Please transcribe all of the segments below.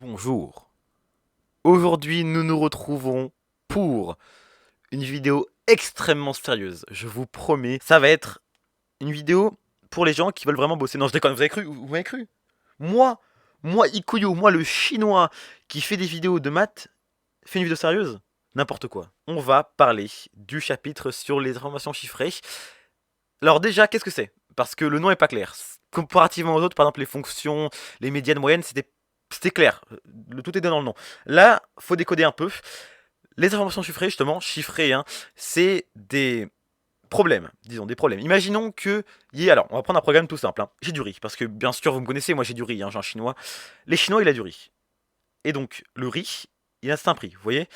Bonjour. Aujourd'hui, nous nous retrouvons pour une vidéo extrêmement sérieuse. Je vous promets, ça va être une vidéo pour les gens qui veulent vraiment bosser. Non, je déconne, vous avez cru? Vous m'avez cru? Moi, moi, Ikuyo, moi, le chinois qui fait des vidéos de maths, fait une vidéo sérieuse? N'importe quoi. On va parler du chapitre sur les informations chiffrées. Alors déjà, qu'est-ce que c'est? Parce que le nom est pas clair. Comparativement aux autres, par exemple les fonctions, les médianes moyennes, c'était clair. Tout est dans le nom. Là, faut décoder un peu. Les informations chiffrées, justement, chiffrées, hein, c'est des problèmes, disons, des problèmes. Imaginons que alors, on va prendre un programme tout simple, hein. J'ai du riz, parce que bien sûr, vous me connaissez, moi j'ai du riz, hein, j'ai un chinois. Les chinois, il a du riz. Et donc, le riz, il a un certain prix, vous voyez.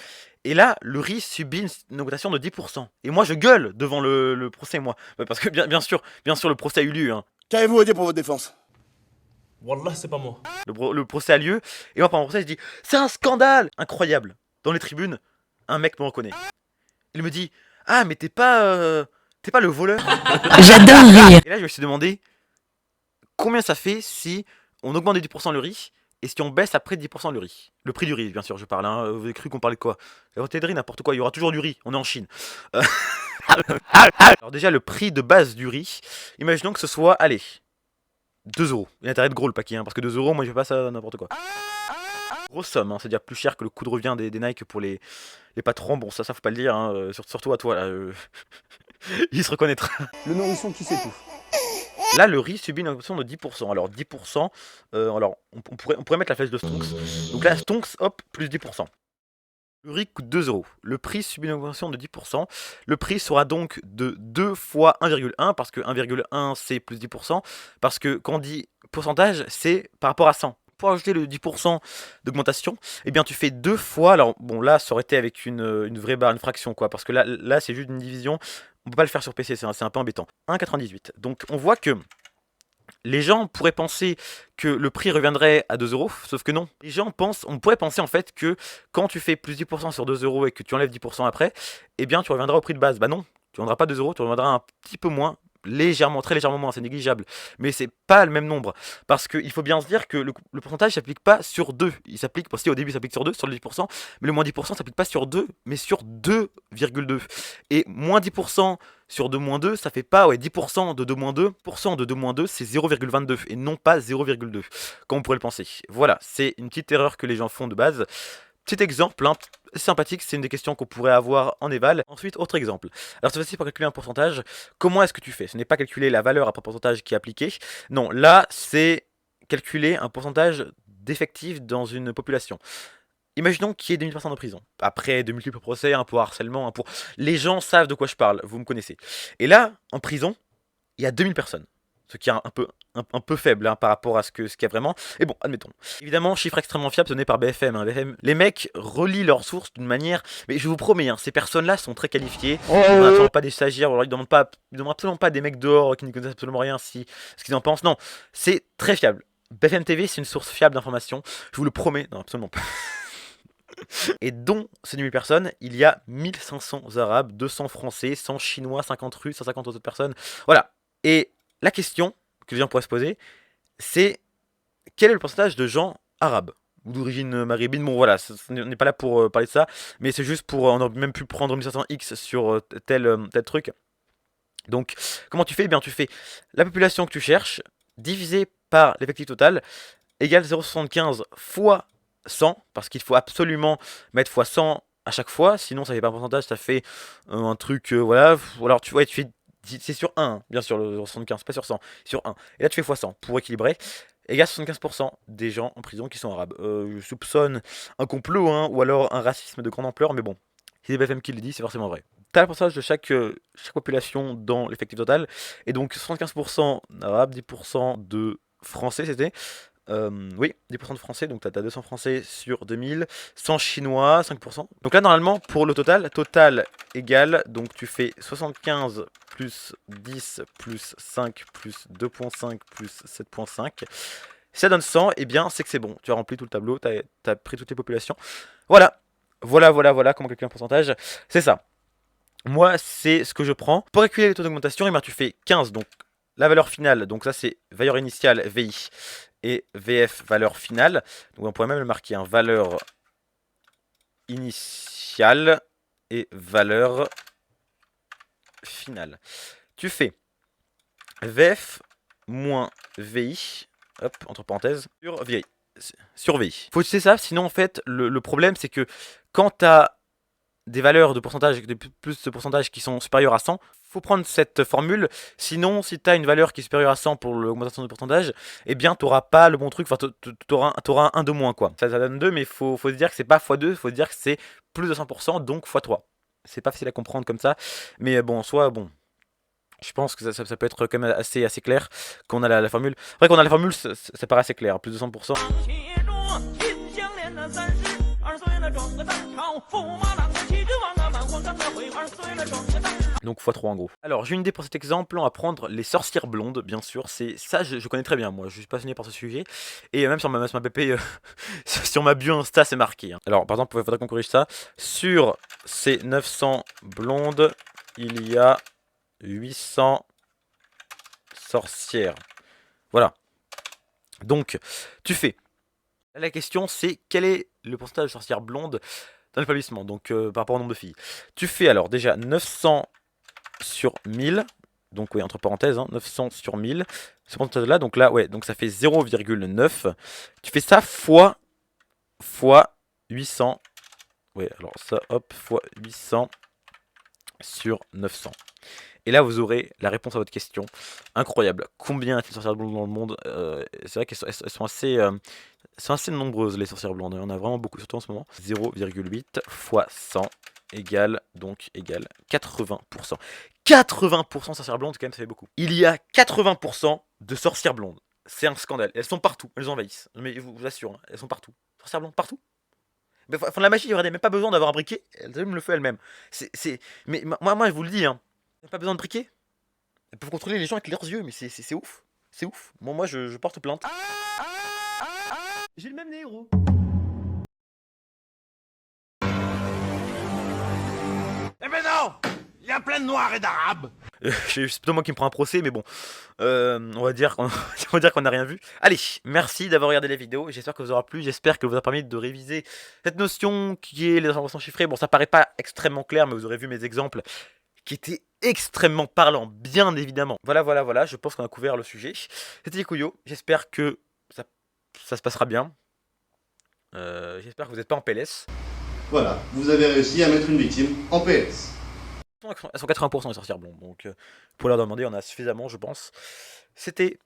Et là, le riz subit une augmentation de 10%. Et moi, je gueule devant le procès, moi. Parce que bien sûr, le procès a eu lieu, hein. Qu'avez-vous à dire pour votre défense? Wallah, c'est pas moi. Le procès a lieu, et moi pendant le procès je dis c'est un scandale incroyable. Dans les tribunes, un mec me reconnaît. Il me dit ah mais t'es pas le voleur. J'adore rire. Et là je me suis demandé combien ça fait si on augmente de 10% le riz et si on baisse après de 10% le riz. Le prix du riz bien sûr je parle, hein. Vous avez cru qu'on parlait de quoi? La volatilité de riz n'importe quoi, il y aura toujours du riz, on est en Chine. Alors déjà le prix de base du riz, imaginons que ce soit, allez, 2 euros. Il a intérêt de gros le paquet, hein, parce que 2 euros, moi je fais pas ça n'importe quoi. Grosse somme, hein, c'est déjà plus cher que le coût de revient des Nike pour les patrons. Bon, ça faut pas le dire, hein, surtout à toi là. Il se reconnaîtra. Le nourrisson qui s'étouffe. Là, le riz subit une augmentation de 10%. Alors 10%, alors on pourrait mettre la flèche de Stonks. Donc là, Stonks, hop, plus 10%. Le riz coûte 2 euros. Le prix subit une augmentation de 10%. Le prix sera donc de 2 fois 1,1 parce que 1,1 c'est plus 10%. Parce que quand on dit pourcentage, c'est par rapport à 100. Pour ajouter le 10% d'augmentation, eh bien tu fais 2 fois. Alors bon, là ça aurait été avec une vraie barre, une fraction quoi. Parce que là c'est juste une division. On peut pas le faire sur PC, c'est un peu embêtant. 1,98. Donc on voit que les gens pourraient penser que le prix reviendrait à 2 euros, sauf que non. Les gens on pourrait penser en fait que quand tu fais plus 10% sur 2 euros et que tu enlèves 10% après, eh bien tu reviendras au prix de base. Bah non, tu reviendras pas 2 euros, tu reviendras un petit peu moins, légèrement, très légèrement moins, c'est négligeable. Mais c'est pas le même nombre. Parce qu'il faut bien se dire que le pourcentage s'applique pas sur 2. Il s'applique, parce qu'au début il s'applique sur 2, sur le 10%, mais le moins 10% s'applique pas sur 2, mais sur 2,2. Et moins 10% sur 2 moins 2, ça fait pas 10% de 2 moins 2. De 2 moins 2, c'est 0,22 et non pas 0,2, comme on pourrait le penser. Voilà, c'est une petite erreur que les gens font de base. Petit exemple, hein, sympathique, c'est une des questions qu'on pourrait avoir en éval. Ensuite, autre exemple. Alors cette fois-ci, pour calculer un pourcentage, comment est-ce que tu fais? Ce n'est pas calculer la valeur après pourcentage qui est appliquée. Non, là, c'est calculer un pourcentage d'effectifs dans une population. Imaginons qu'il y ait 2000 personnes en prison. Après de multiples procès, un pour harcèlement, un pour... Les gens savent de quoi je parle, vous me connaissez. Et là, en prison, il y a 2000 personnes. Ce qui est un peu faible, hein, par rapport à ce qu'il y a vraiment. Et bon, admettons. Évidemment, chiffre extrêmement fiable donné par BFM, hein. BFM. Les mecs relient leurs sources d'une manière... Mais je vous promets, hein, ces personnes-là sont très qualifiées. On n'a absolument pas des stagiaires, alors ils demandent absolument pas des mecs dehors qui ne connaissent absolument rien ce qu'ils en pensent. Non, c'est très fiable. BFM TV, c'est une source fiable d'information. Je vous le promets. Non, absolument pas. Et dont ces 1000 personnes, il y a 1500 arabes, 200 français, 100 chinois, 50 russes, 150 autres personnes. Voilà. Et la question que les gens pourraient se poser, c'est quel est le pourcentage de gens arabes ou d'origine maghrébine? Bon voilà, on n'est pas là pour parler de ça, mais c'est juste pour, on aurait même pu prendre 1500x sur tel truc. Donc comment tu fais? Eh bien tu fais la population que tu cherches, divisé par l'effectif total, égale 0,75 fois 100, parce qu'il faut absolument mettre fois 100 à chaque fois, sinon ça fait pas un pourcentage, ça fait un truc, voilà. Ou alors tu vois, tu fais, c'est sur 1, hein, bien sûr, le 75, pas sur 100, sur 1. Et là tu fais fois 100 pour équilibrer. Égale 75% des gens en prison qui sont arabes. Je soupçonne un complot, hein, ou alors un racisme de grande ampleur, mais bon, si c'est BFM qui le dit, c'est forcément vrai. T'as le pourcentage de chaque population dans l'effectif total, et donc 75% d'arabes, 10% de français, c'était. Oui, 10% de français, donc t'as 200 français sur 2000, 100 chinois, 5%. Donc là, normalement, pour le total égale, donc tu fais 75 plus 10 plus 5 plus 2.5 plus 7.5. Si ça donne 100, et bien c'est que c'est bon. Tu as rempli tout le tableau, t'as pris toutes les populations. Voilà, voilà comment calculer un pourcentage. C'est ça. Moi, c'est ce que je prends. Pour calculer les taux d'augmentation, et ben, tu fais 15, donc la valeur finale, donc ça c'est valeur initiale, VI, et VF, valeur finale. Donc on pourrait même le marquer, hein, valeur initiale et valeur finale. Tu fais VF moins VI, hop, entre parenthèses, sur VI. Sur VI. Faut que tu sais ça, sinon en fait, le problème c'est que quand tu as des valeurs de pourcentage, plus de pourcentage qui sont supérieures à 100, faut prendre cette formule. Sinon, si tu as une valeur qui est supérieure à 100 pour l'augmentation de pourcentage, eh bien, tu n'auras pas le bon truc. Enfin, tu auras un de moins, quoi. Ça donne 2, mais il faut se dire que c'est pas x2, il faut se dire que c'est plus de 100%, donc x3. C'est pas facile à comprendre comme ça. Mais bon, en soi, bon. Je pense que ça peut être quand même assez clair qu'on a la formule. C'est vrai qu'on a la formule, ça paraît assez clair. Plus de 100%. Donc x3 en gros. Alors j'ai une idée pour cet exemple, on va prendre les sorcières blondes, bien sûr. C'est ça, je connais très bien, moi, je suis passionné par ce sujet. Et même sur ma PP, sur ma bio Insta, c'est marqué, hein. Alors par exemple, il faudrait qu'on corrige ça. Sur ces 900 blondes, il y a 800 sorcières. Voilà. Donc, tu fais. La question, c'est quel est le pourcentage de sorcières blondes dans l'établissement, donc par rapport au nombre de filles. Tu fais alors déjà 900 sur 1000, donc oui, entre parenthèses, hein, 900 sur 1000, ce pourcentage-là, donc là, ouais, donc ça fait 0,9. Tu fais ça fois 800, ouais, alors ça, hop, fois 800 sur 900. Et là, vous aurez la réponse à votre question. Incroyable. Combien y a-t-il de sorcières blondes dans le monde? C'est vrai qu'elles sont assez nombreuses, les sorcières blondes. Il y en a vraiment beaucoup, surtout en ce moment. 0,8 fois 100 égale 80%. 80% de sorcières blondes, quand même, ça fait beaucoup. Il y a 80% de sorcières blondes. C'est un scandale. Elles sont partout. Elles envahissent. Mais je vous assure, hein, elles sont partout. Sorcières blondes, partout. Mais font de la magie, regardez, même pas besoin d'avoir un briquet. Elles me le font elles-mêmes. Mais moi, je vous le dis, hein. Pas besoin de briquet. Elles peuvent contrôler les gens avec leurs yeux, mais c'est ouf. C'est ouf. Moi, je porte plainte. J'ai le même nez, gros. Eh ben non, il y a plein de noirs et d'arabes. C'est plutôt moi qui me prends un procès, mais bon. On va dire qu'on n'a rien vu. Allez, merci d'avoir regardé la vidéo. J'espère que vous aura plu. J'espère que vous a permis de réviser cette notion qui est les informations chiffrées. Bon, ça paraît pas extrêmement clair, mais vous aurez vu mes exemples qui étaient extrêmement parlants, bien évidemment. Voilà. Je pense qu'on a couvert le sujet. C'était Ikuyo. J'espère que ça se passera bien. J'espère que vous n'êtes pas en PLS. Voilà, vous avez réussi à mettre une victime en PS. Elles sont 80% les sorcières blondes, donc pour leur demander, on a suffisamment, je pense. C'était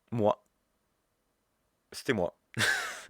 moi.